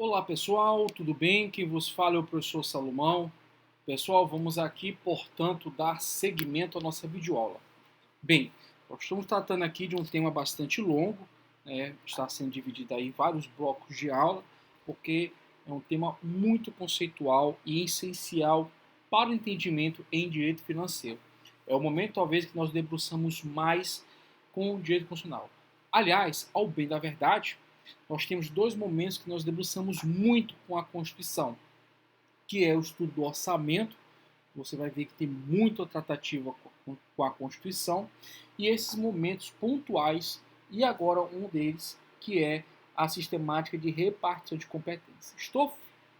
Olá pessoal, tudo bem? Quem vos fala é o professor Salomão. Pessoal, vamos aqui, portanto, dar seguimento à nossa videoaula. Bem, nós estamos tratando aqui de um tema bastante longo, né? Está sendo dividido aí em vários blocos de aula, porque é um tema muito conceitual e essencial para o entendimento em direito financeiro. É o momento, talvez, que nós debruçamos mais com o direito constitucional. Aliás, ao bem da verdade, nós temos dois momentos que nós debruçamos muito com a Constituição, que é o estudo do orçamento. Você vai ver que tem muita tratativa com a Constituição, e esses momentos pontuais, e agora um deles, que é a sistemática de repartição de competências. Estou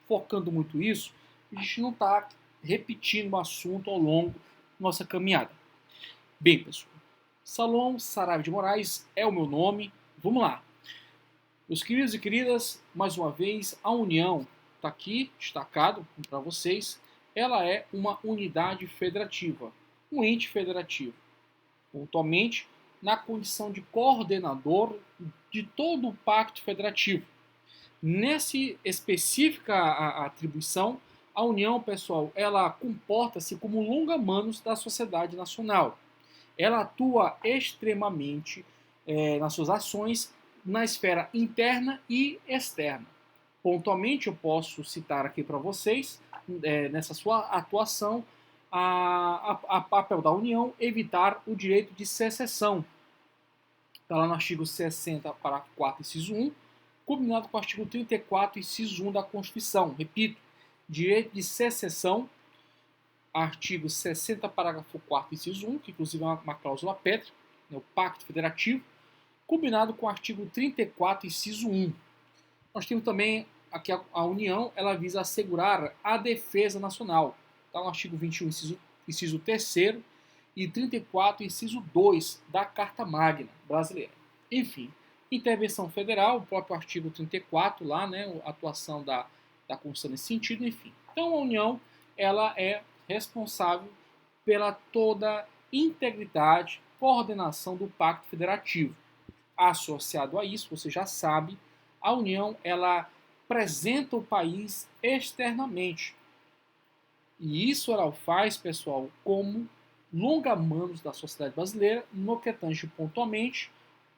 focando muito isso, a gente não está repetindo o assunto ao longo da nossa caminhada. Bem, pessoal, Salom Saraiva de Moraes é o meu nome. Vamos lá. Meus queridos e queridas, mais uma vez, a União está aqui destacado para vocês. Ela é uma unidade federativa, um ente federativo, pontualmente na condição de coordenador de todo o Pacto Federativo. Nessa específica atribuição, a União, pessoal, ela comporta-se como longa-manos da sociedade nacional. Ela atua extremamente nas suas ações na esfera interna e externa. Pontualmente, eu posso citar aqui para vocês, nessa sua atuação, a papel da União evitar o direito de secessão. Está lá no artigo 60, parágrafo 4, inciso 1, combinado com o artigo 34, inciso 1 da Constituição. Repito, direito de secessão, artigo 60, parágrafo 4, inciso 1, que inclusive é uma cláusula pétrea, né, o Pacto Federativo, combinado com o artigo 34, inciso 1. Nós temos também aqui a União, ela visa assegurar a defesa nacional. Está no artigo 21, inciso 3º, e 34, inciso 2 da Carta Magna brasileira. Enfim, intervenção federal, o próprio artigo 34 lá, né, a atuação da Constituição nesse sentido, enfim. Então a União, ela é responsável pela toda integridade, coordenação do Pacto Federativo. Associado a isso, você já sabe, a União, ela apresenta o país externamente. E isso ela faz, pessoal, como longa-manos da sociedade brasileira, no que tange pontualmente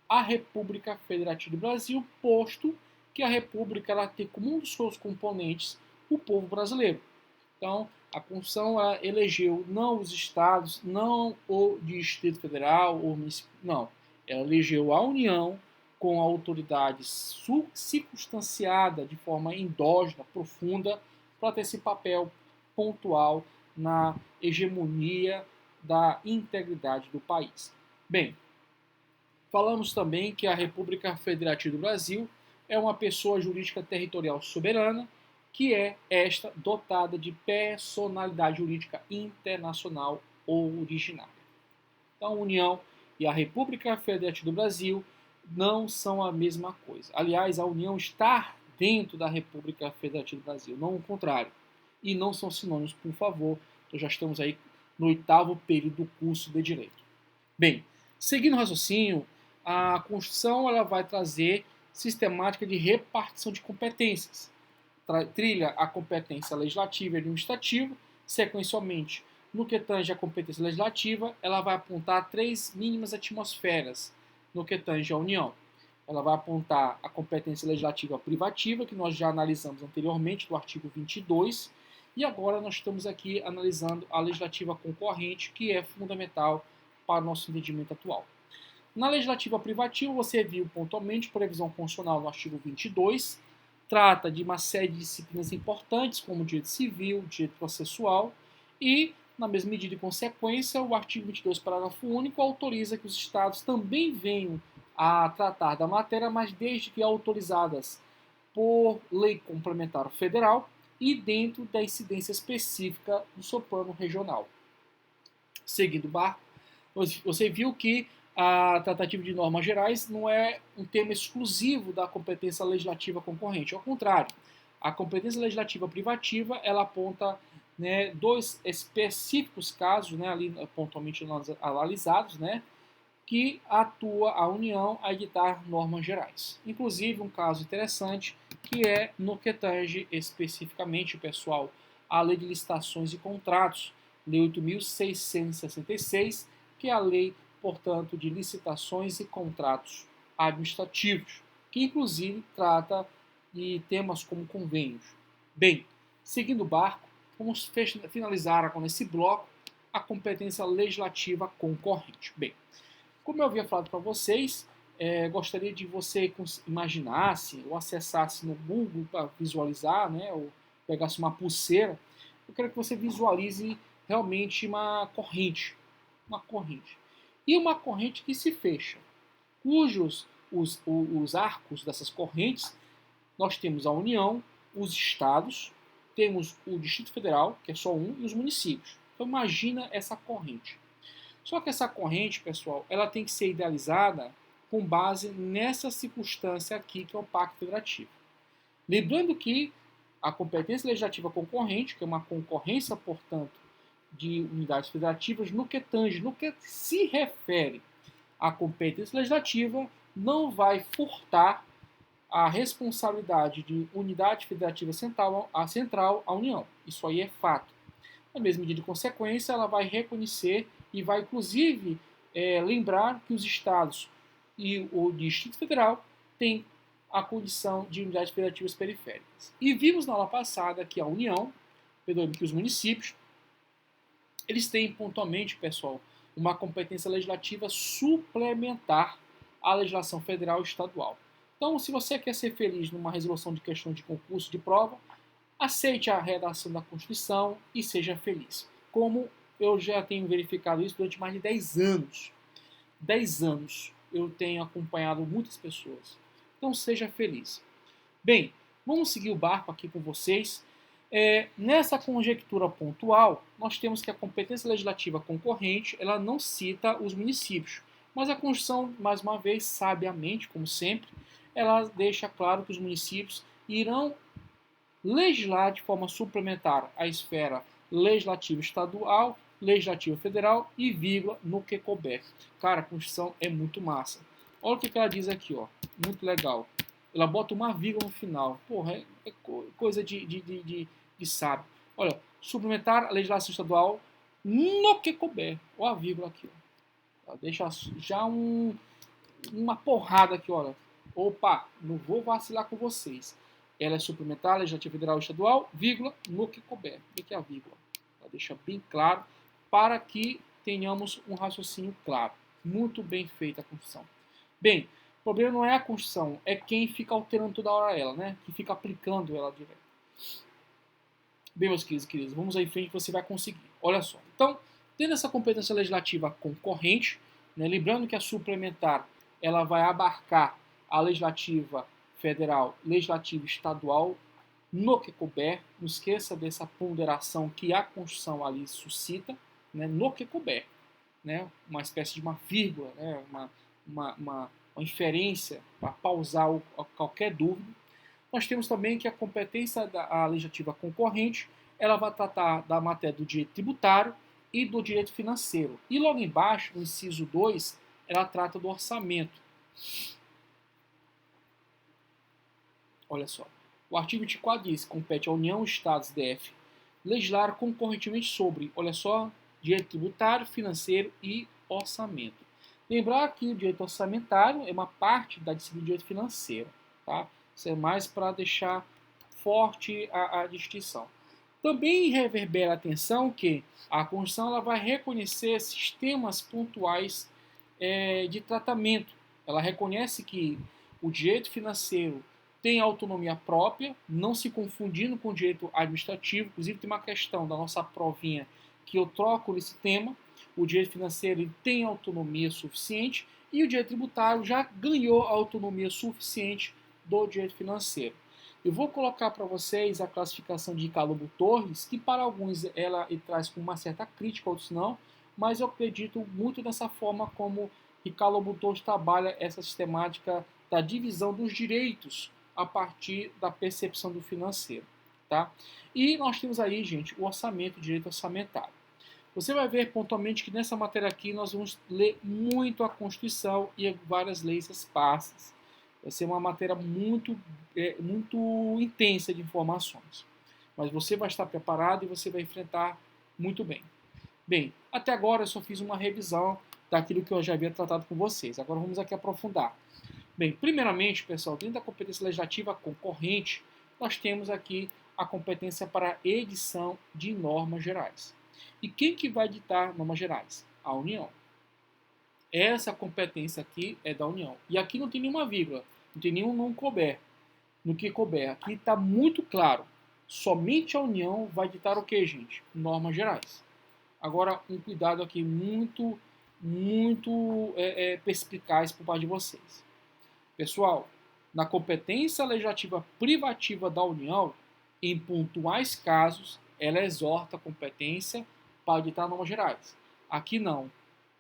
a República Federativa do Brasil, posto que a República ela tem como um dos seus componentes o povo brasileiro. Então, a Constituição ela elegeu não os estados, não o Distrito Federal, ou não. Ela elegeu a União com a autoridade circunstanciada de forma endógena, profunda, para ter esse papel pontual na hegemonia da integridade do país. Bem, falamos também que a República Federativa do Brasil é uma pessoa jurídica territorial soberana, que é esta dotada de personalidade jurídica internacional ou originária. Então, a União e a República Federativa do Brasil não são a mesma coisa. Aliás, a União está dentro da República Federativa do Brasil, não o contrário. E não são sinônimos, por favor. Então já estamos aí no 8º período do curso de Direito. Bem, seguindo o raciocínio, a Constituição ela vai trazer sistemática de repartição de competências. Trilha a competência legislativa e administrativa, sequencialmente, no que tange a competência legislativa, ela vai apontar 3 mínimas atmosferas no que tange a União. Ela vai apontar a competência legislativa privativa, que nós já analisamos anteriormente, do artigo 22, e agora nós estamos aqui analisando a legislativa concorrente, que é fundamental para o nosso entendimento atual. Na legislativa privativa, você viu pontualmente previsão constitucional no artigo 22, trata de uma série de disciplinas importantes, como direito civil, direito processual, e, na mesma medida e consequência, o artigo 22, parágrafo único, autoriza que os estados também venham a tratar da matéria, mas desde que autorizadas por lei complementar federal e dentro da incidência específica do seu plano regional. Seguindo o barco, você viu que a tratativa de normas gerais não é um tema exclusivo da competência legislativa concorrente. Ao contrário, a competência legislativa privativa ela aponta, né, 2 específicos casos, né, ali pontualmente analisados, né, que atua a União a editar normas gerais. Inclusive, um caso interessante que é no que tange especificamente, pessoal, a Lei de Licitações e Contratos, Lei 8.666, que é a lei, portanto, de licitações e contratos administrativos, que inclusive trata de temas como convênios. Bem, seguindo o barco, vamos finalizar com esse bloco a competência legislativa concorrente. Bem, como eu havia falado para vocês, gostaria de você imaginasse ou acessasse no Google para visualizar, né, ou pegasse uma pulseira. Eu quero que você visualize realmente uma corrente. Uma corrente. E uma corrente que se fecha, cujos os arcos dessas correntes, nós temos a União, os estados, temos o Distrito Federal, que é só um, e os municípios. Então imagina essa corrente. Só que essa corrente, pessoal, ela tem que ser idealizada com base nessa circunstância aqui, que é o Pacto Federativo. Lembrando que a competência legislativa concorrente, que é uma concorrência, portanto, de unidades federativas, no que tange, no que se refere à competência legislativa, não vai furtar a responsabilidade de unidade federativa central à União. Isso aí é fato. Na mesma medida de consequência, ela vai reconhecer e vai, inclusive, lembrar que os estados e o Distrito Federal têm a condição de unidades federativas periféricas. E vimos na aula passada que a União, que os municípios, eles têm pontualmente, pessoal, uma competência legislativa suplementar à legislação federal e estadual. Então, se você quer ser feliz numa resolução de questão de concurso de prova, aceite a redação da Constituição e seja feliz. Como eu já tenho verificado isso durante mais de 10 anos. 10 anos eu tenho acompanhado muitas pessoas. Então seja feliz. Bem, vamos seguir o barco aqui com vocês. Nessa conjectura pontual, nós temos que a competência legislativa concorrente, ela não cita os municípios. Mas a Constituição, mais uma vez, sabiamente, como sempre, ela deixa claro que os municípios irão legislar de forma suplementar a esfera legislativa estadual, legislativa federal e vírgula no que couber. Cara, a Constituição é muito massa. Olha o que ela diz aqui, ó. Muito legal. Ela bota uma vírgula no final. Porra, é coisa de sábio. Olha, suplementar a legislação estadual no que couber. Olha a vírgula aqui, ó. Deixa já uma porrada aqui, olha. Opa, não vou vacilar com vocês. Ela é suplementar, legislativa federal e estadual, vírgula, no que couber. O que é a vírgula? Ela deixa bem claro para que tenhamos um raciocínio claro. Muito bem feita a Constituição. Bem, o problema não é a Constituição, é quem fica alterando toda hora ela, né? Que fica aplicando ela direto. Bem, meus queridos, vamos aí em frente que você vai conseguir. Olha só. Então, tendo essa competência legislativa concorrente, né, lembrando que a suplementar ela vai abarcar a legislativa federal, legislativa estadual, no que couber. Não esqueça dessa ponderação que a Constituição ali suscita, né, no que couber. Né, uma espécie de uma vírgula, né, uma inferência para pausar qualquer dúvida. Nós temos também que a competência da legislativa concorrente ela vai tratar da matéria do direito tributário e do direito financeiro. E logo embaixo, no inciso 2, ela trata do orçamento. Olha só. O artigo 24 diz que compete à União, Estados e DF legislar concorrentemente sobre, olha só, direito tributário, financeiro e orçamento. Lembrar que o direito orçamentário é uma parte da disciplina de direito financeiro. Tá? Isso é mais para deixar forte a distinção. Também reverbera a atenção que a Constituição ela vai reconhecer sistemas pontuais de tratamento. Ela reconhece que o direito financeiro tem autonomia própria, não se confundindo com o direito administrativo. Inclusive tem uma questão da nossa provinha que eu troco nesse tema. O direito financeiro tem autonomia suficiente e o direito tributário já ganhou a autonomia suficiente do direito financeiro. Eu vou colocar para vocês a classificação de Calombo Torres, que para alguns ela traz com uma certa crítica, outros não, mas eu acredito muito nessa forma como Calombo Torres trabalha essa sistemática da divisão dos direitos a partir da percepção do financeiro. Tá? E nós temos aí, gente, o orçamento, o direito orçamentário. Você vai ver pontualmente que nessa matéria aqui nós vamos ler muito a Constituição e várias leis esparsas. Vai ser uma matéria muito intensa de informações. Mas você vai estar preparado e você vai enfrentar muito bem. Bem, até agora eu só fiz uma revisão daquilo que eu já havia tratado com vocês. Agora vamos aqui aprofundar. Bem, primeiramente, pessoal, dentro da competência legislativa concorrente, nós temos aqui a competência para edição de normas gerais. E quem que vai editar normas gerais? A União. Essa competência aqui é da União. E aqui não tem nenhuma vírgula, não tem nenhum não couber. No que couber, aqui está muito claro. Somente a União vai editar o que, gente? Normas gerais. Agora, um cuidado aqui muito perspicaz por parte de vocês. Pessoal, na competência legislativa privativa da União, em pontuais casos, ela exorta a competência para editar normas gerais. Aqui não.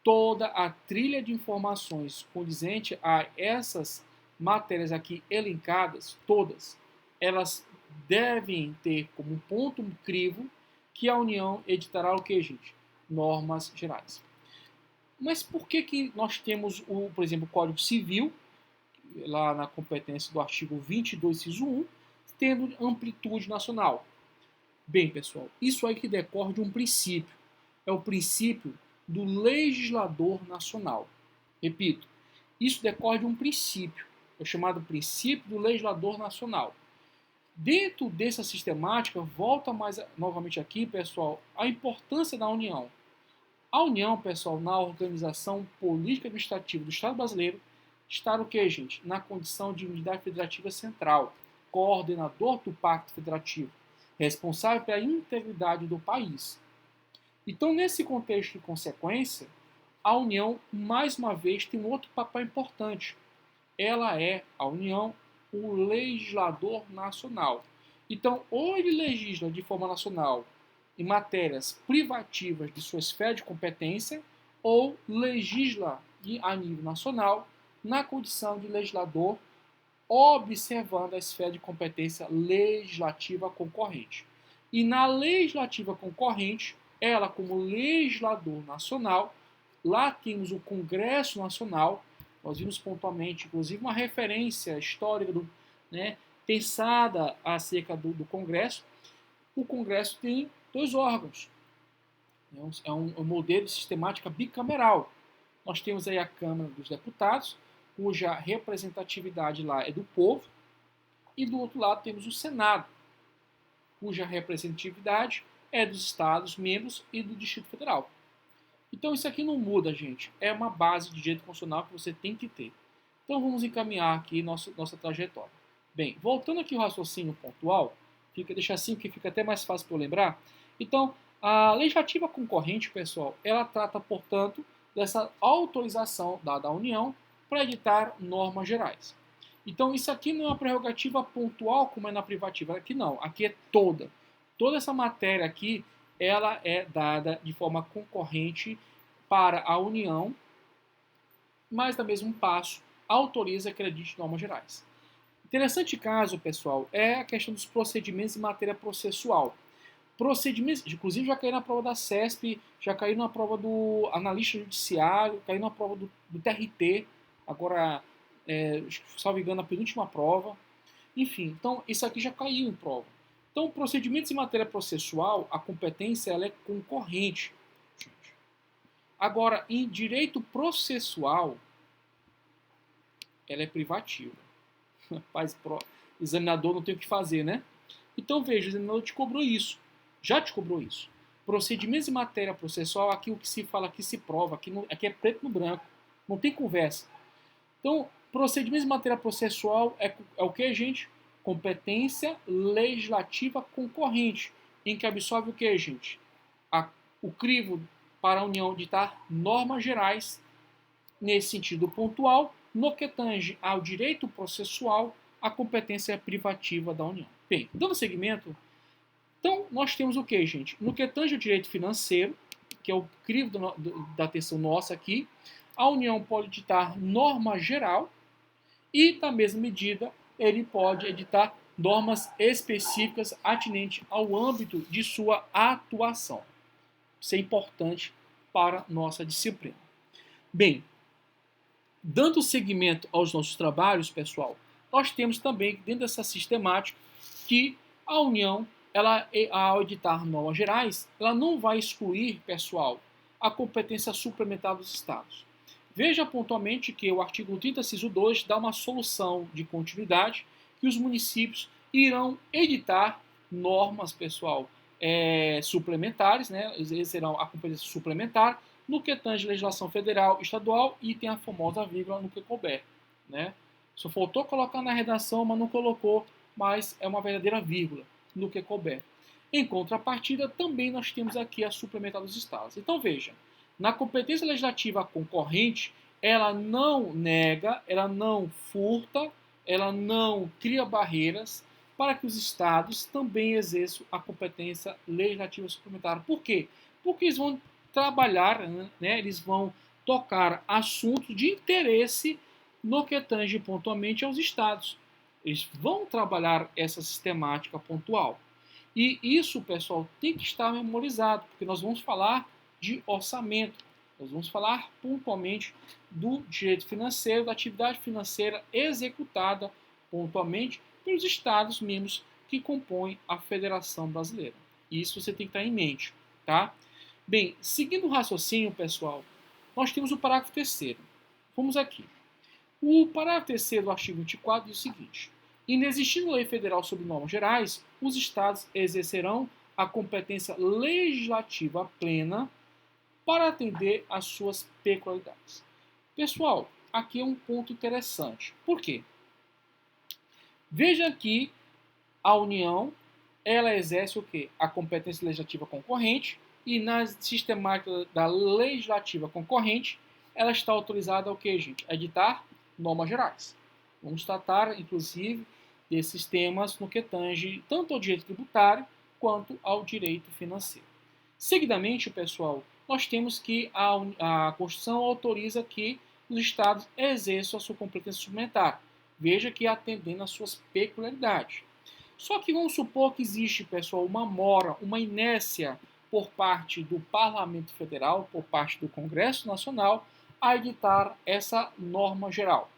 Toda a trilha de informações condizente a essas matérias aqui elencadas, todas, elas devem ter como ponto crivo que a União editará o que, gente? Normas gerais. Mas por que nós temos, por exemplo, o Código Civil, lá na competência do artigo 22, inciso 1, tendo amplitude nacional? Bem, pessoal, isso aí que decorre de um princípio. É o princípio do legislador nacional. Repito, isso decorre de um princípio, é chamado princípio do legislador nacional. Dentro dessa sistemática, volta mais novamente aqui, pessoal, a importância da União. A União, pessoal, na organização política administrativa do Estado brasileiro, está o que, gente? Na condição de unidade federativa central, coordenador do Pacto Federativo, responsável pela integridade do país. Então, nesse contexto de consequência, a União, mais uma vez, tem um outro papel importante. Ela é, a União, o legislador nacional. Então, ou ele legisla de forma nacional em matérias privativas de sua esfera de competência, ou legisla a nível nacional na condição de legislador, observando a esfera de competência legislativa concorrente. E na legislativa concorrente, ela, como legislador nacional, lá temos o Congresso Nacional. Nós vimos pontualmente, inclusive, uma referência histórica pensada acerca do Congresso. O Congresso tem dois órgãos. É um modelo de sistemática bicameral. Nós temos aí a Câmara dos Deputados, cuja representatividade lá é do povo, e do outro lado temos o Senado, cuja representatividade é dos Estados membros e do Distrito Federal. Então isso aqui não muda, gente. É uma base de direito constitucional que você tem que ter. Então vamos encaminhar aqui nossa trajetória. Bem, voltando aqui ao raciocínio pontual, deixa assim que fica até mais fácil para eu lembrar. Então, a legislativa concorrente, pessoal, ela trata, portanto, dessa autorização da União para editar normas gerais. Então, isso aqui não é uma prerrogativa pontual como é na privativa. Aqui não, aqui é toda. Toda essa matéria aqui, ela é dada de forma concorrente para a União, mas, no mesmo passo, autoriza que ela edite normas gerais. Interessante caso, pessoal, é a questão dos procedimentos em matéria processual. Procedimentos, inclusive já caiu na prova da CESP, já caiu na prova do analista judiciário, caiu na prova do TRT, agora, salvo engano, a penúltima prova. Enfim, então isso aqui já caiu em prova. Então, procedimentos em matéria processual, a competência ela é concorrente. Agora, em direito processual, ela é privativa. Examinador não tem o que fazer, né? Então, veja, o examinador te cobrou isso. Já te cobrou isso. Procedimentos em matéria processual, aqui o que se fala, aqui se prova, aqui é preto no branco. Não tem conversa. Então, procedimentos em matéria processual é o que, gente? Competência legislativa concorrente, em que absorve o que, gente? O crivo para a União ditar normas gerais, nesse sentido pontual, no que tange ao direito processual, a competência privativa da União. Bem, dando seguimento, então nós temos o que, gente? No que tange ao direito financeiro, que é o crivo da atenção nossa aqui, a União pode editar norma geral e, na mesma medida, ele pode editar normas específicas atinentes ao âmbito de sua atuação. Isso é importante para nossa disciplina. Bem, Dando seguimento aos nossos trabalhos, pessoal, nós temos também, dentro dessa sistemática, que a União, ela, ao editar normas gerais, ela não vai excluir, pessoal, a competência suplementar dos Estados. Veja pontualmente que o artigo 30, inciso 2, dá uma solução de continuidade que os municípios irão editar normas, pessoal, suplementares, né? Eles serão a competência suplementar no que tange legislação federal, estadual e tem a famosa vírgula no que couber, né? Só faltou colocar na redação, mas não colocou, mas é uma verdadeira vírgula no que couber. Em contrapartida, também nós temos aqui a suplementar dos estados. Então veja, na competência legislativa concorrente, ela não nega, ela não furta, ela não cria barreiras para que os estados também exerçam a competência legislativa suplementar. Por quê? Porque eles vão trabalhar, né, eles vão tocar assuntos de interesse no que tange pontualmente aos estados. Eles vão trabalhar essa sistemática pontual. E isso, pessoal, tem que estar memorizado, porque nós vamos falar de orçamento, nós vamos falar pontualmente do direito financeiro, da atividade financeira executada pontualmente pelos estados membros que compõem a Federação Brasileira. Isso você tem que estar em mente, tá? Bem, seguindo o raciocínio, pessoal, nós temos o parágrafo 3º. Vamos aqui. O parágrafo 3º do artigo 24 diz o seguinte: inexistindo lei federal sobre normas gerais, os estados exercerão a competência legislativa plena para atender às suas peculiaridades. Pessoal, aqui é um ponto interessante. Por quê? Veja que a União, ela exerce o quê? A competência legislativa concorrente e na sistemática da legislativa concorrente, ela está autorizada ao quê, gente? A editar normas gerais. Vamos tratar, inclusive, desses temas no que tange tanto ao direito tributário quanto ao direito financeiro. Seguidamente, pessoal, nós temos que a Constituição autoriza que os estados exerçam a sua competência suplementar. Veja que atendendo às suas peculiaridades. Só que vamos supor que existe, pessoal, uma mora, uma inércia por parte do Parlamento Federal, por parte do Congresso Nacional, a editar essa norma geral.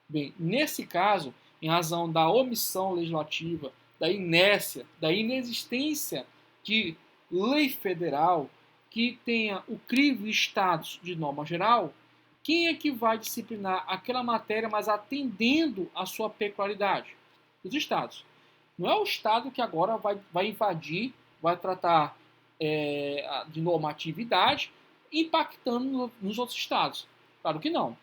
Bem, nesse caso, em razão da omissão legislativa, da inércia, da inexistência de lei federal que tenha o crivo status de norma geral, quem é que vai disciplinar aquela matéria, mas atendendo à sua peculiaridade? Os estados. Não é o estado que agora vai invadir, vai tratar de normatividade, impactando nos outros estados. Claro que não.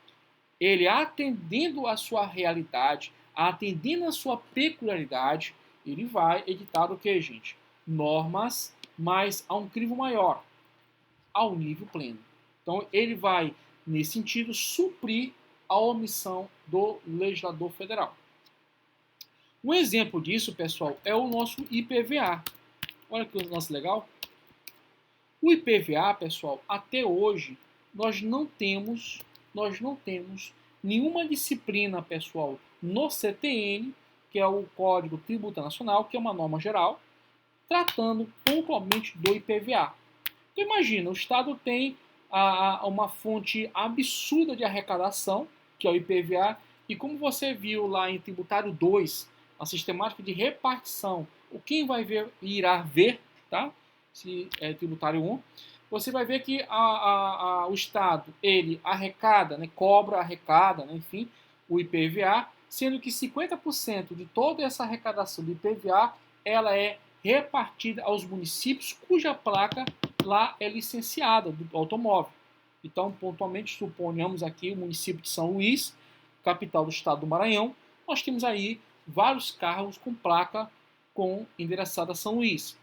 Ele atendendo à sua realidade, atendendo à sua peculiaridade, ele vai editar o que, gente? Normas, mas a um crivo maior, ao nível pleno. Então, ele vai, nesse sentido, suprir a omissão do legislador federal. Um exemplo disso, pessoal, é o nosso IPVA. Olha que lance legal. O IPVA, pessoal, até hoje, nós não temos nenhuma disciplina, pessoal, no CTN, que é o Código Tributário Nacional, que é uma norma geral, tratando pontualmente do IPVA. Então imagina, o Estado tem uma fonte absurda de arrecadação, que é o IPVA, e como você viu lá em Tributário 2, a sistemática de repartição, o quem vai ver irá ver, tá? Se é Tributário 1, você vai ver que o Estado, ele arrecada, né, cobra, arrecada, né, enfim, o IPVA, sendo que 50% de toda essa arrecadação do IPVA, ela é repartida aos municípios cuja placa lá é licenciada do automóvel. Então, pontualmente, suponhamos aqui o município de São Luís, capital do estado do Maranhão, nós temos aí vários carros com placa com endereçada São Luís.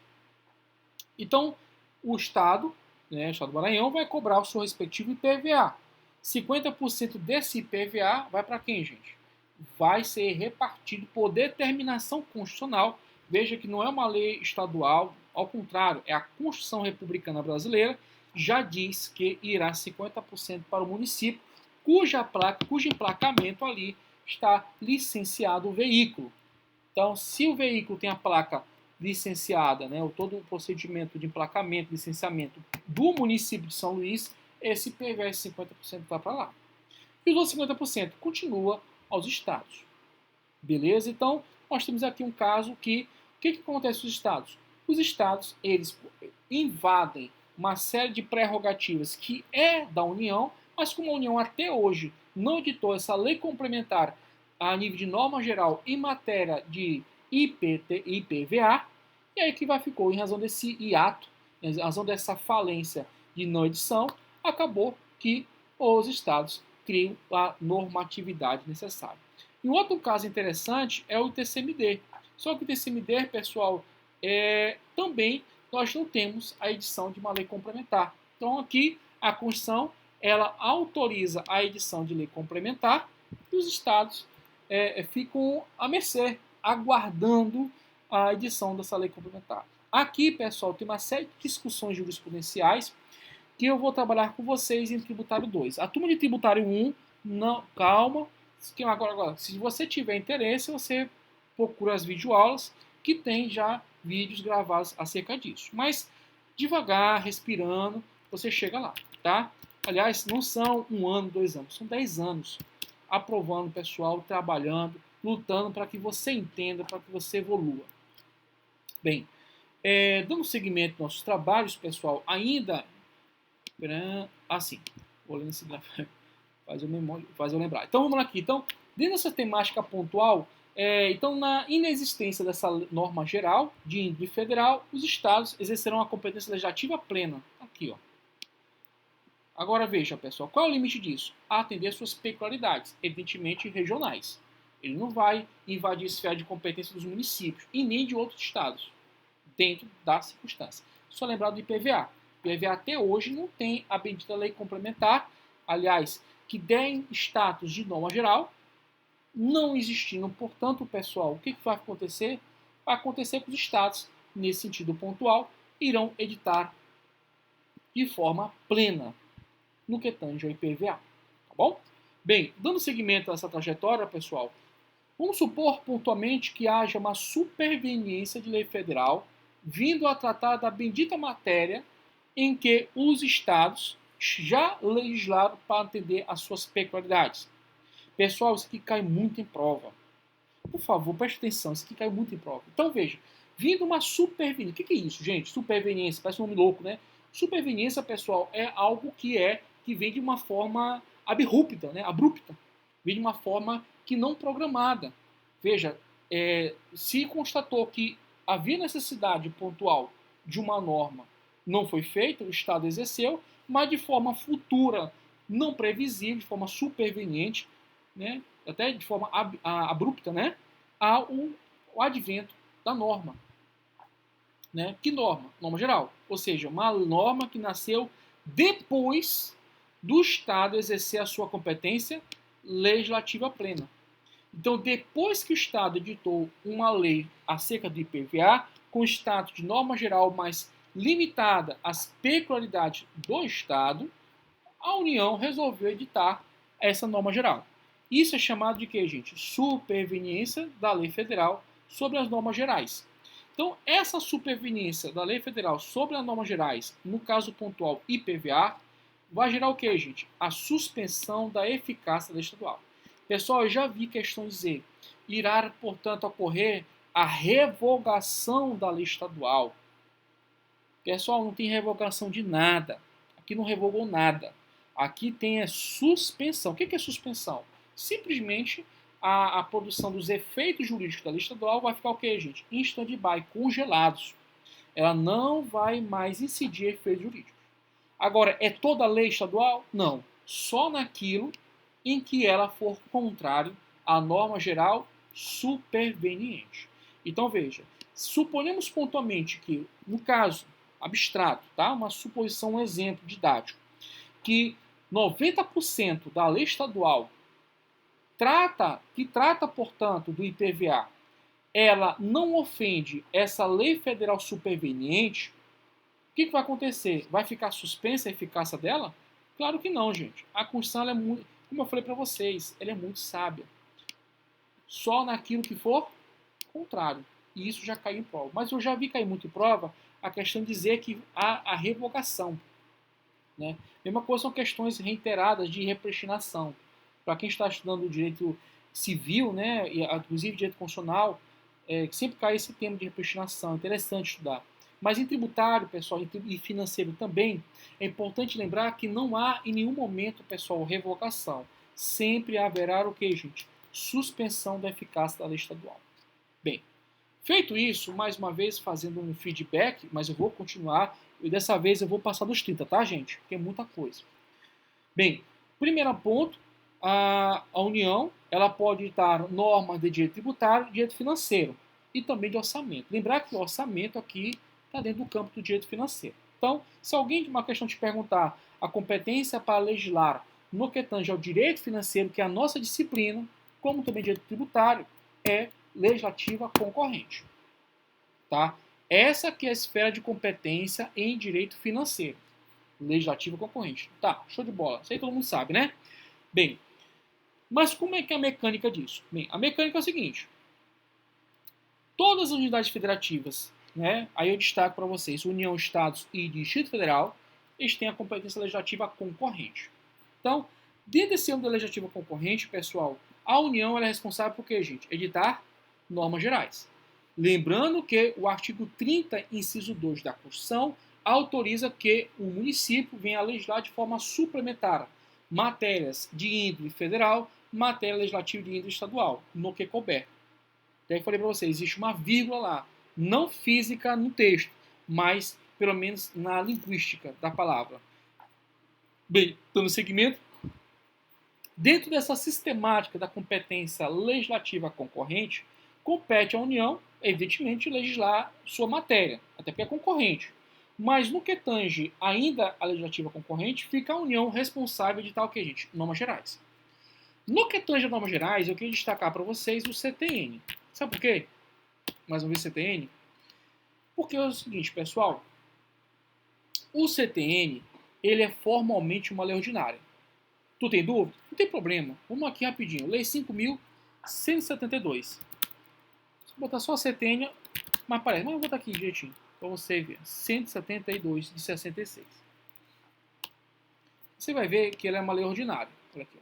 Então, o estado, né, o estado do Maranhão, vai cobrar o seu respectivo IPVA. 50% desse IPVA vai para quem, gente? Vai ser repartido por determinação constitucional. Veja que não é uma lei estadual, ao contrário, é a Constituição Republicana Brasileira, já diz que irá 50% para o município, cujo emplacamento ali está licenciado o veículo. Então, se o veículo tem a placa licenciada, né, todo o procedimento de emplacamento, licenciamento do município de São Luís, esse IPVA 50% vai para lá. e os outros 50% continua aos estados. Beleza? Então, nós temos aqui um caso que, o que acontece nos estados? Os estados, eles invadem uma série de prerrogativas que é da União, mas como a União até hoje não editou essa lei complementar a nível de norma geral em matéria de IPVA, e aí que ficou, em razão desse hiato, em razão dessa falência de não edição, acabou que os estados criam a normatividade necessária. E um outro caso interessante é o TCMD. Só que o TCMD, pessoal, também nós não temos a edição de uma lei complementar. Então aqui a Constituição ela autoriza a edição de lei complementar e os estados ficam à mercê, aguardando a edição dessa lei complementar. Aqui, pessoal, tem uma série de discussões jurisprudenciais que eu vou trabalhar com vocês em Tributário 2. A turma de Tributário 1, não, calma. Agora, se você tiver interesse, você procura as videoaulas que tem já vídeos gravados acerca disso. Mas devagar, respirando, você chega lá, tá? Aliás, não são 1 ano, 2 anos, são 10 anos aprovando o pessoal, trabalhando, lutando para que você entenda, para que você evolua. Bem, dando seguimento aos nossos trabalhos, pessoal, ainda assim, vou ler nesse gráfico, faz eu lembrar. Então vamos lá aqui. Então, dentro dessa temática pontual, então na inexistência dessa norma geral de índole federal, os estados exercerão a competência legislativa plena. Aqui, ó. Agora veja, pessoal, qual é o limite disso? Atender suas peculiaridades, evidentemente regionais. Ele não vai invadir a esfera de competência dos municípios e nem de outros estados, dentro da circunstância. Só lembrar do IPVA. O IPVA até hoje não tem a bendita lei complementar, aliás, que der status de norma geral, não existindo, portanto, pessoal, o que vai acontecer? Vai acontecer que os estados, nesse sentido pontual, irão editar de forma plena no que tange ao IPVA, tá bom? Bem, dando seguimento a essa trajetória, pessoal, vamos supor pontualmente que haja uma superveniência de lei federal vindo a tratar da bendita matéria em que os estados já legislaram para atender às suas peculiaridades. Pessoal, isso aqui cai muito em prova. Por favor, preste atenção, isso aqui cai muito em prova. Então, veja, vindo uma superveniência. O que é isso, gente? Superveniência, parece um nome louco, né? Superveniência, pessoal, é algo que vem de uma forma abrupta, né? Vem de uma forma que não programada. Veja, se constatou que havia necessidade pontual de uma norma, não foi feita, o Estado exerceu, mas de forma futura, não previsível, de forma superveniente, né? Até de forma abrupta, né? O advento da norma. Né? Que norma? Norma geral. Ou seja, uma norma que nasceu depois do Estado exercer a sua competência legislativa plena. Então, depois que o Estado editou uma lei acerca do IPVA, com status de norma geral mais limitada às peculiaridades do Estado, a União resolveu editar essa norma geral. Isso é chamado de quê, gente? Superveniência da lei federal sobre as normas gerais. Então, essa superveniência da lei federal sobre as normas gerais, no caso pontual IPVA, vai gerar o quê, gente? A suspensão da eficácia da lei estadual. Pessoal, eu já vi questões dizer, irá, portanto, ocorrer a revogação da lei estadual. Pessoal, não tem revogação de nada. Aqui não revogou nada. Aqui tem a suspensão. O que é suspensão? Simplesmente a produção dos efeitos jurídicos da lei estadual vai ficar o quê, gente? Em stand-by, congelados. Ela não vai mais incidir efeitos jurídicos. Agora, é toda a lei estadual? Não. Só naquilo em que ela for contrário à norma geral superveniente. Então, veja, suponhamos pontualmente que, no caso abstrato, tá? Uma suposição, um exemplo didático, que 90% da lei estadual trata, portanto, do IPVA, ela não ofende essa lei federal superveniente, o que vai acontecer? Vai ficar suspensa a eficácia dela? Claro que não, gente. A Constituição, ela é muito, como eu falei para vocês, ela é muito sábia. Só naquilo que for contrário. E isso já caiu em prova. Mas eu já vi cair muito em prova a questão de dizer que há a revogação. Né? Mesma coisa são questões reiteradas de repristinação. para quem está estudando o direito civil, né, e inclusive direito constitucional, que sempre cai esse tema de repostinação, é interessante estudar. Mas em tributário, pessoal, e financeiro também, é importante lembrar que não há em nenhum momento, pessoal, revogação. Sempre haverá o que, gente? Suspensão da eficácia da lei estadual. Bem, feito isso, mais uma vez fazendo um feedback, mas eu vou continuar, e dessa vez eu vou passar dos 30, tá, gente? Porque é muita coisa. Bem, primeiro ponto, a União ela pode editar normas de direito tributário, direito financeiro e também de orçamento. Lembrar que o orçamento aqui está dentro do campo do direito financeiro. Então, se alguém de uma questão te perguntar a competência para legislar no que tange ao direito financeiro, que é a nossa disciplina, como também direito tributário, é legislativa concorrente. Tá? Essa que é a esfera de competência em direito financeiro. Legislativa concorrente. Tá, show de bola. Isso aí todo mundo sabe, né? Bem, mas como é que é a mecânica disso? Bem, a mecânica é o seguinte. Todas as unidades federativas, né? Aí eu destaco para vocês, União, Estados e Distrito Federal, eles têm a competência legislativa concorrente. Então, dentro desse âmbito da legislativa concorrente, pessoal, a União ela é responsável por quê, gente? Editar normas gerais. Lembrando que o artigo 30, inciso 2 da Constituição, autoriza que o município venha a legislar de forma suplementar matérias de índole federal, matéria legislativa de índole estadual, no que couber. Daí eu falei para vocês, existe uma vírgula lá, não física no texto, mas pelo menos na linguística da palavra. Bem, dando seguimento, dentro dessa sistemática da competência legislativa concorrente, compete à União, evidentemente, legislar sua matéria, até porque é concorrente. Mas no que tange ainda a legislativa concorrente, fica a União responsável de tal que, gente? Normas gerais. No que tange a normas gerais, eu queria destacar para vocês o CTN. Sabe por quê? Mais uma vez CTN. Porque é o seguinte, pessoal. O CTN, ele é formalmente uma lei ordinária. Tu tem dúvida? Não tem problema. Vamos aqui rapidinho. Lei 5.172. Vou botar só a CTN, mas parece. Mas eu vou botar aqui direitinho, para você ver. 172 de 66. Você vai ver que ela é uma lei ordinária. Olha aqui. Ó.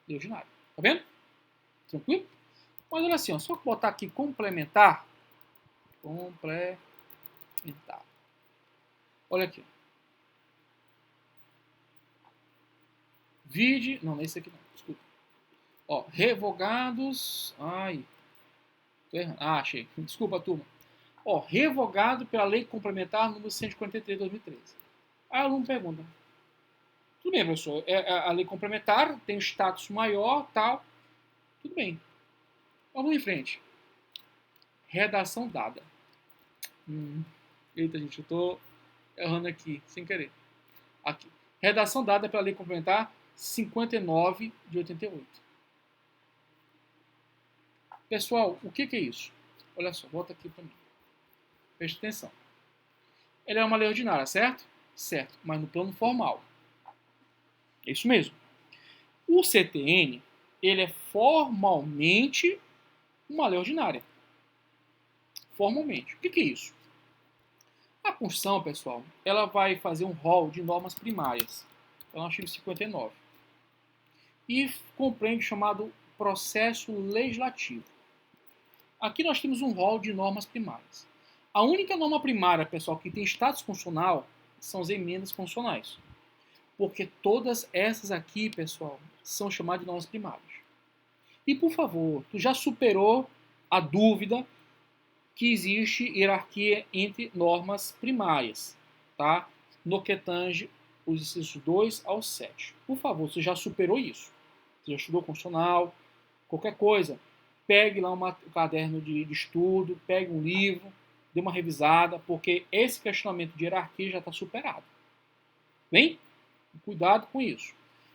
Lei ordinária. Tá vendo? Tranquilo? Mas olha assim, ó, só botar aqui complementar. Complementar. Olha aqui. Vide. Não, não é esse aqui não. Desculpa. Ó, revogados. Ai. Tô errando. Ah, achei. Desculpa, turma. Ó, revogado pela Lei Complementar número 143 de 2013. Aí o aluno pergunta. Tudo bem, professor. A lei complementar tem um status maior, tal. Tudo bem. Vamos em frente. Redação dada. Eita, gente, eu tô errando aqui, sem querer. Aqui. Redação dada pela Lei Complementar 59 de 88. Pessoal, o que é isso? Olha só, volta aqui para mim. Preste atenção. Ela é uma lei ordinária, certo? Certo, mas no plano formal. É isso mesmo. O CTN, ele é formalmente uma lei ordinária. Formalmente. O que é isso? A Constituição, pessoal, ela vai fazer um rol de normas primárias. Então, no artigo 59. E compreende o chamado processo legislativo. Aqui nós temos um rol de normas primárias. A única norma primária, pessoal, que tem status constitucional são as emendas constitucionais. Porque todas essas aqui, pessoal, são chamadas de normas primárias. E, por favor, tu já superou a dúvida que existe hierarquia entre normas primárias, tá? No que tange os incisos 2 ao 7. Por favor, você já superou isso. Você já estudou constitucional, qualquer coisa. Pegue lá um caderno de estudo, pegue um livro, dê uma revisada, porque esse questionamento de hierarquia já está superado. Bem? Cuidado com isso.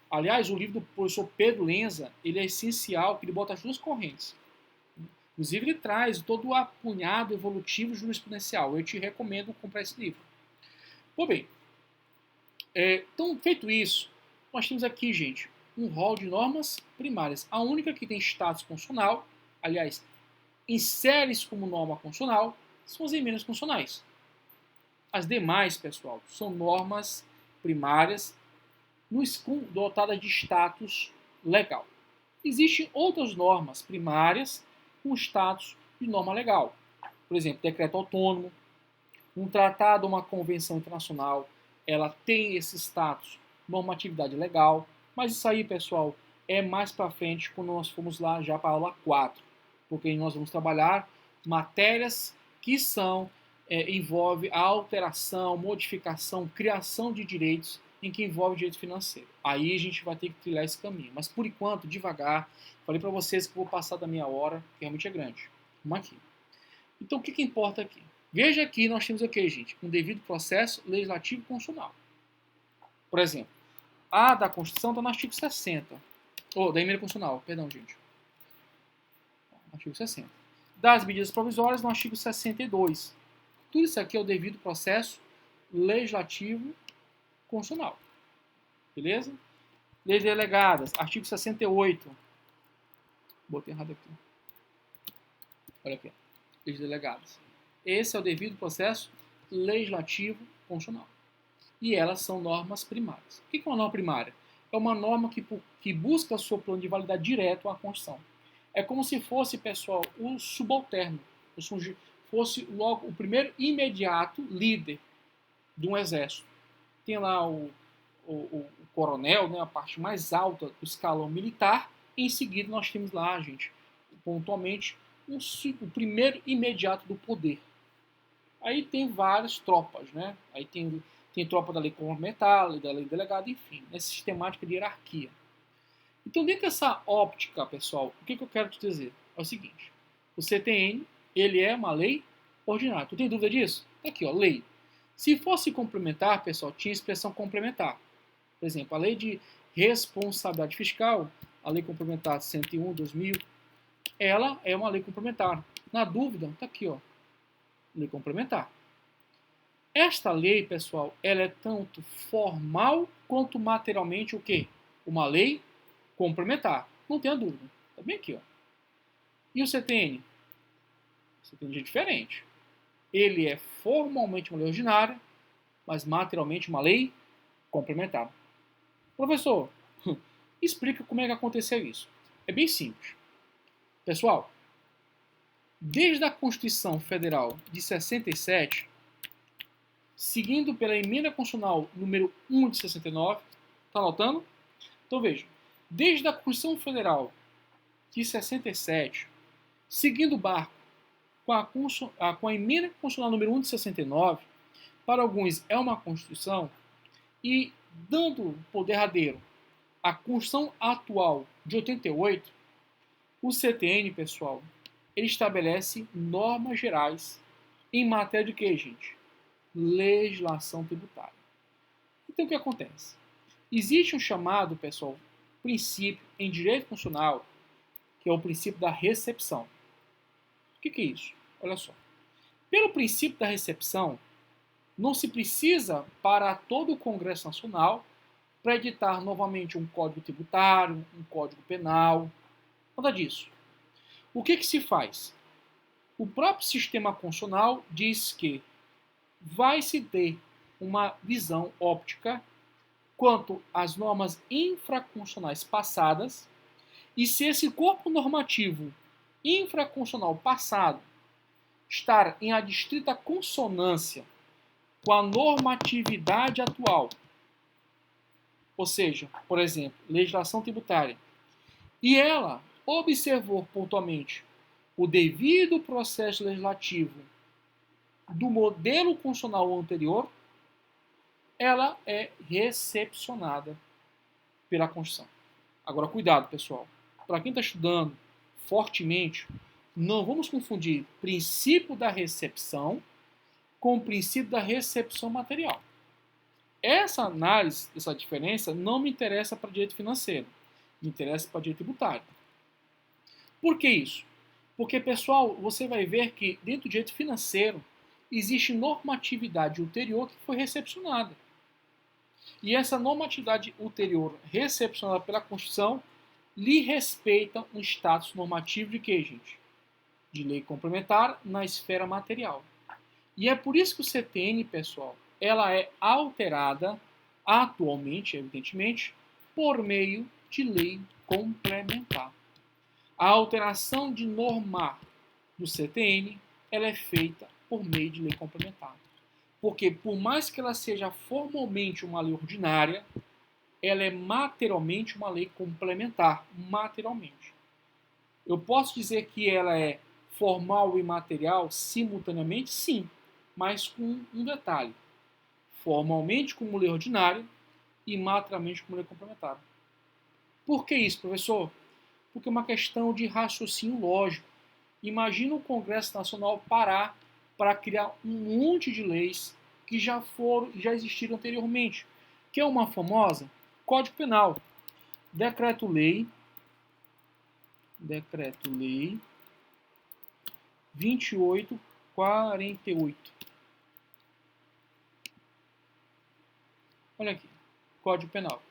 Aliás, o livro do professor Pedro Lenza, ele é essencial, porque ele bota as duas correntes. Inclusive, ele traz todo o apunhado evolutivo jurisprudencial. Eu te recomendo comprar esse livro. Bom, bem, então, feito isso, nós temos aqui, gente, um rol de normas primárias. A única que tem status constitucional, aliás, insere-se como norma constitucional, são as emendas constitucionais. As demais, pessoal, são normas primárias dotada de status legal. Existem outras normas primárias com status de norma legal. Por exemplo, decreto autônomo, um tratado ou uma convenção internacional, ela tem esse status, normatividade legal, mas isso aí, pessoal, é mais para frente quando nós formos lá já para a aula 4, porque nós vamos trabalhar matérias que envolve a alteração, modificação, criação de direitos em que envolve direito financeiro. Aí a gente vai ter que trilhar esse caminho. Mas por enquanto, devagar, falei para vocês que vou passar da minha hora, que realmente é grande. Vamos aqui. Então o que importa aqui? Veja aqui, nós temos o que, gente? Um devido processo legislativo constitucional. Por exemplo, a da Constituição está no artigo 60. Da emenda constitucional, perdão, gente. Artigo 60. Das medidas provisórias no artigo 62. Tudo isso aqui é o devido processo legislativo constitucional. Beleza? Leis delegadas, artigo 68. Botei errado aqui. Olha aqui. Leis delegadas. Esse é o devido processo legislativo constitucional. E elas são normas primárias. O que é uma norma primária? É uma norma que busca seu plano de validade direto à Constituição. É como se fosse, pessoal, o subalterno. Fosse logo o primeiro imediato líder de um exército. Tem lá o coronel, né, a parte mais alta do escalão militar. E em seguida nós temos lá, gente, pontualmente, o primeiro imediato do poder. Aí tem várias tropas, né? Aí tem tropa da lei complementar, da lei delegada, enfim, nessa sistemática de hierarquia. Então, dentro dessa óptica, pessoal, o que eu quero te dizer? É o seguinte, o CTN, ele é uma lei ordinária. Tu tem dúvida disso? Tá aqui, ó, lei. Se fosse complementar, pessoal, tinha expressão complementar. Por exemplo, a lei de responsabilidade fiscal, a lei complementar 101/2000, ela é uma lei complementar. Na dúvida, tá aqui, ó, lei complementar. Esta lei, pessoal, ela é tanto formal quanto materialmente o quê? Uma lei complementar. Não tenha dúvida. Tá bem aqui, ó. E o CTN? O CTN é diferente. Ele é formalmente uma lei ordinária, mas materialmente uma lei complementar. Professor, explica como é que aconteceu isso. É bem simples. Pessoal, desde a Constituição Federal de 67, seguindo pela emenda constitucional número 1 de 69, está anotando? Então veja, desde a Constituição Federal de 67, seguindo o barco com a emenda constitucional número 1 de 69, para alguns é uma Constituição, e dando por derradeiro a Constituição atual de 88, o CTN, pessoal, ele estabelece normas gerais em matéria de quê, gente? Legislação tributária. Então, o que acontece? Existe um chamado, pessoal, princípio em direito constitucional, que é o princípio da recepção. O que é isso? Olha só. Pelo princípio da recepção, não se precisa para todo o Congresso Nacional para editar novamente um código tributário, um código penal, nada disso. O que se faz? O próprio sistema constitucional diz que vai se ter uma visão óptica quanto às normas infraconstitucionais passadas e se esse corpo normativo infraconstitucional passado estar em adstrita consonância com a normatividade atual, ou seja, por exemplo, legislação tributária, e ela observou pontualmente o devido processo legislativo do modelo constitucional anterior, ela é recepcionada pela Constituição. Agora, cuidado, pessoal. Para quem está estudando fortemente, não vamos confundir princípio da recepção com o princípio da recepção material. Essa análise, essa diferença, não me interessa para direito financeiro. Me interessa para direito tributário. Por que isso? Porque, pessoal, você vai ver que dentro do direito financeiro existe normatividade ulterior que foi recepcionada. E essa normatividade ulterior recepcionada pela Constituição lhe respeita um status normativo de quê, gente? De lei complementar na esfera material. E é por isso que o CTN, pessoal, ela é alterada atualmente, evidentemente, por meio de lei complementar. A alteração de norma do CTN ela é feita por meio de lei complementar. Porque, por mais que ela seja formalmente uma lei ordinária, ela é materialmente uma lei complementar, materialmente. Eu posso dizer que ela é formal e material simultaneamente? Sim, mas com um detalhe. Formalmente como lei ordinária e materialmente como lei complementar. Por que isso, professor? Porque é uma questão de raciocínio lógico. Imagina o Congresso Nacional parar para criar um monte de leis que já existiram anteriormente, que é uma famosa Código Penal, Decreto-Lei 2848. Olha aqui, Código Penal.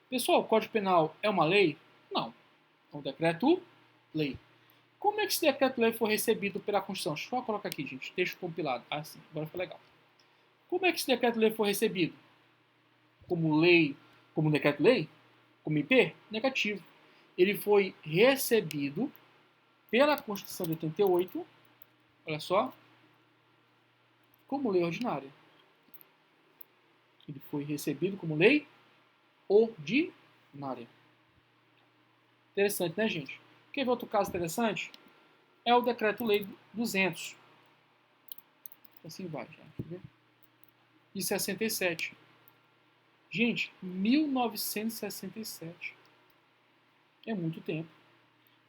Pessoal, o Código Penal é uma lei? Não. É um decreto-lei. Como é que esse decreto-lei foi recebido pela Constituição? Deixa eu só colocar aqui, gente, texto compilado. Ah, sim, agora foi legal. Como é que esse decreto-lei foi recebido? Como lei, como decreto-lei? Como IP? Negativo. Ele foi recebido pela Constituição de 88, olha só, como lei ordinária. Ele foi recebido como lei ordinária. Interessante, né, gente? Quer ver outro caso interessante? É o Decreto-Lei 200. Assim vai, já. De 67. Gente, 1967. É muito tempo.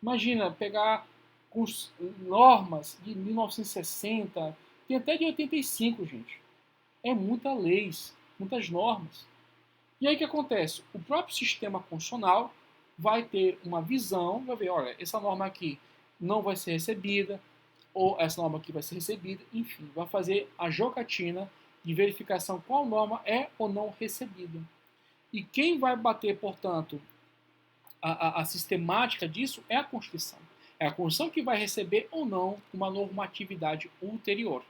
Imagina pegar os normas de 1960, tem até de 85, gente. É muita leis, muitas normas. E aí o que acontece? O próprio sistema constitucional vai ter uma visão, vai ver, olha, essa norma aqui não vai ser recebida, ou essa norma aqui vai ser recebida, enfim, vai fazer a jogatina de verificação qual norma é ou não recebida. E quem vai bater, portanto, a sistemática disso é a Constituição. É a Constituição que vai receber ou não uma normatividade ulterior.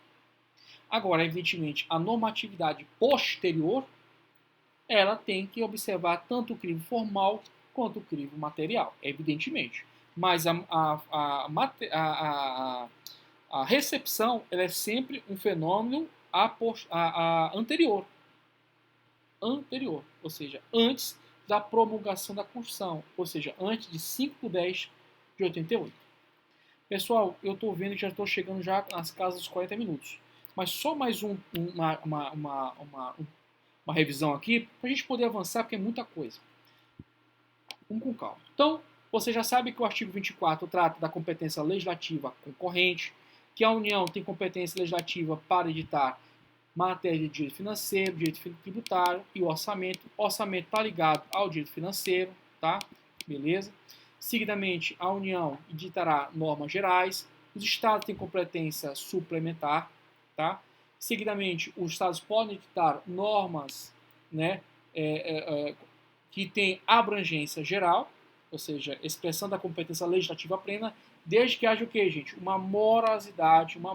Agora, evidentemente, a normatividade posterior, ela tem que observar tanto o crivo formal quanto o crivo material, evidentemente. Mas a recepção ela é sempre um fenômeno anterior. Anterior, ou seja, antes da promulgação da Constituição, ou seja, antes de 5/10/88. Pessoal, eu estou vendo que já estou chegando já nas casas dos 40 minutos. Mas só mais uma revisão aqui para a gente poder avançar, porque é muita coisa. Vamos com calma. Então, você já sabe que o artigo 24 trata da competência legislativa concorrente, que a União tem competência legislativa para editar matéria de direito financeiro, direito tributário e o orçamento. O orçamento está ligado ao direito financeiro, tá? Beleza? Seguidamente, a União editará normas gerais, os estados têm competência suplementar, tá? Seguidamente, os estados podem editar normas, né, que têm abrangência geral, ou seja, expressão da competência legislativa plena, desde que haja o quê, gente? Uma morosidade, uma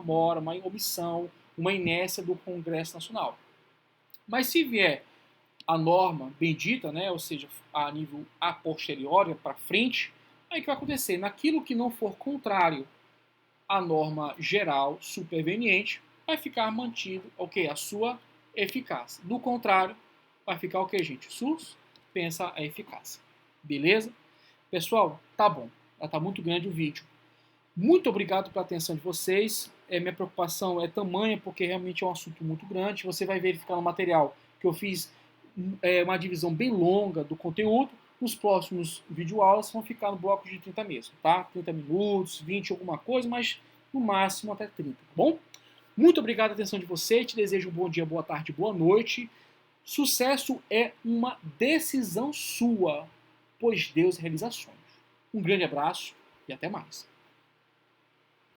omissão, uma inércia do Congresso Nacional. Mas se vier a norma bendita, né, ou seja, a nível a posteriori, para frente, aí o que vai acontecer? Naquilo que não for contrário à norma geral superveniente, vai ficar mantido a sua eficácia. Do contrário, vai ficar o que, gente? Suspensa a eficácia. Beleza? Pessoal, tá bom. Já tá muito grande o vídeo. Muito obrigado pela atenção de vocês. Minha preocupação é tamanha, porque realmente é um assunto muito grande. Você vai verificar no material que eu fiz uma divisão bem longa do conteúdo. Nos próximos videoaulas vão ficar no bloco de 30 mesmo, tá? 30 minutos, 20 alguma coisa, mas no máximo até 30, tá bom? Muito obrigado pela atenção de vocês. Te desejo um bom dia, boa tarde, boa noite. Sucesso é uma decisão sua, pois Deus realiza sonhos. Um grande abraço e até mais.